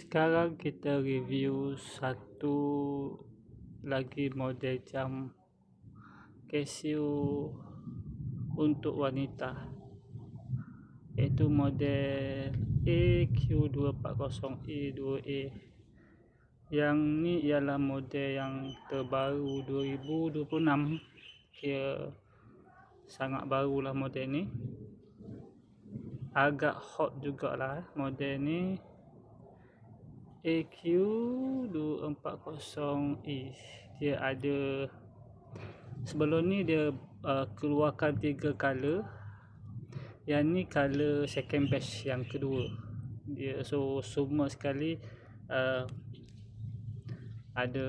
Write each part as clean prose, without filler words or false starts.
Sekarang kita review satu lagi model jam Casio untuk wanita, iaitu model AQ240E2A. Yang ni ialah model yang terbaru 2026, kira sangat barulah model ni. Agak hot jugalah model ni, AQ240E. Dia ada, sebelum ni dia keluarkan 3 color. Yang ni color second batch yang kedua dia. So semua sekali ada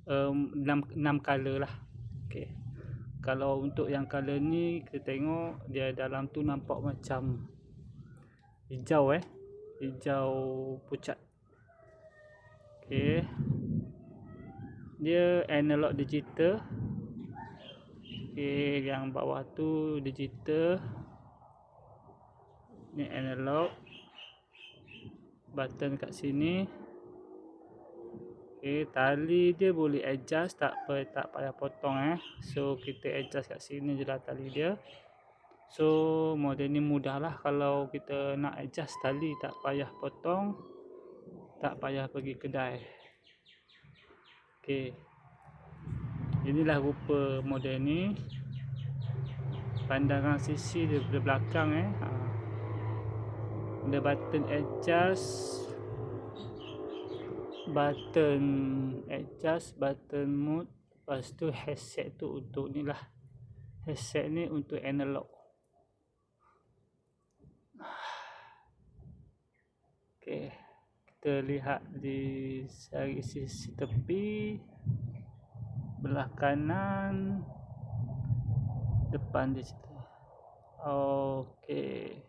6 color lah. Okay. Kalau untuk yang color ni kita tengok dia dalam tu nampak macam hijau hijau pucat. Okay. Dia analog digital. Okay, yang bawah tu digital, ni analog. Button kat sini. Okay, tali dia boleh adjust, tak payah potong So kita adjust kat sini je lah tali dia. So model ni mudah lah kalau kita nak adjust tali, tak payah potong, tak payah pergi kedai. Okay, inilah rupa model ni. Pandangan sisi dia dari belakang ada button adjust, button mode. Lepas tu headset tu untuk ni lah, headset ni untuk analog. Okay, kita lihat di sisi tepi, belah kanan, depan di situ. Okay,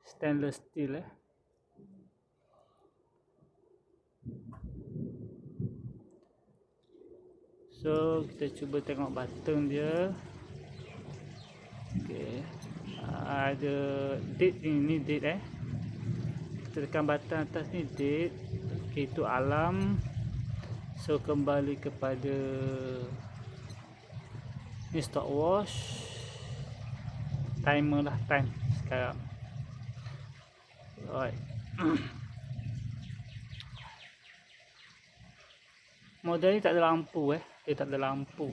stainless steel So kita cuba tengok button dia. Okay, ada date, ini date kita tekan button atas ni date. Okay, itu alarm. So kembali kepada ni stopwatch, timer lah, time sekarang. Alright. Model ni tak ada lampu dia tak ada lampu.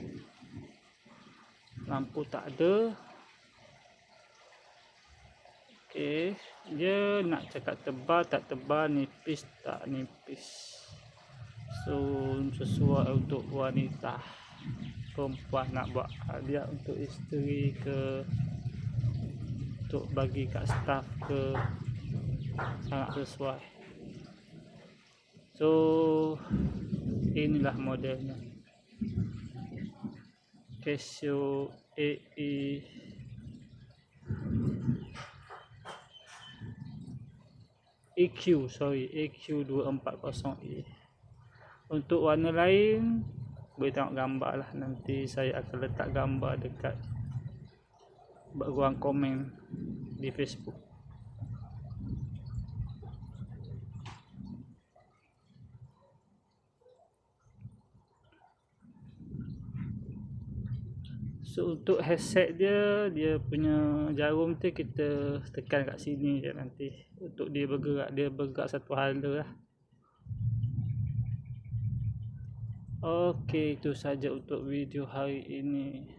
Lampu tak ada. Okay, dia nak cakap tebal tak tebal, nipis tak nipis. So sesuai untuk wanita, perempuan nak buat hadiah untuk isteri ke, untuk bagi kat staff ke, sangat sesuai. So inilah modelnya, Casio AQ240E. Untuk warna lain boleh tengok gambar lah, nanti saya akan letak gambar dekat ruang komen di Facebook. So untuk headset dia punya jarum tu kita tekan kat sini je nanti untuk dia bergerak satu hala lah. Okey, itu saja untuk video hari ini.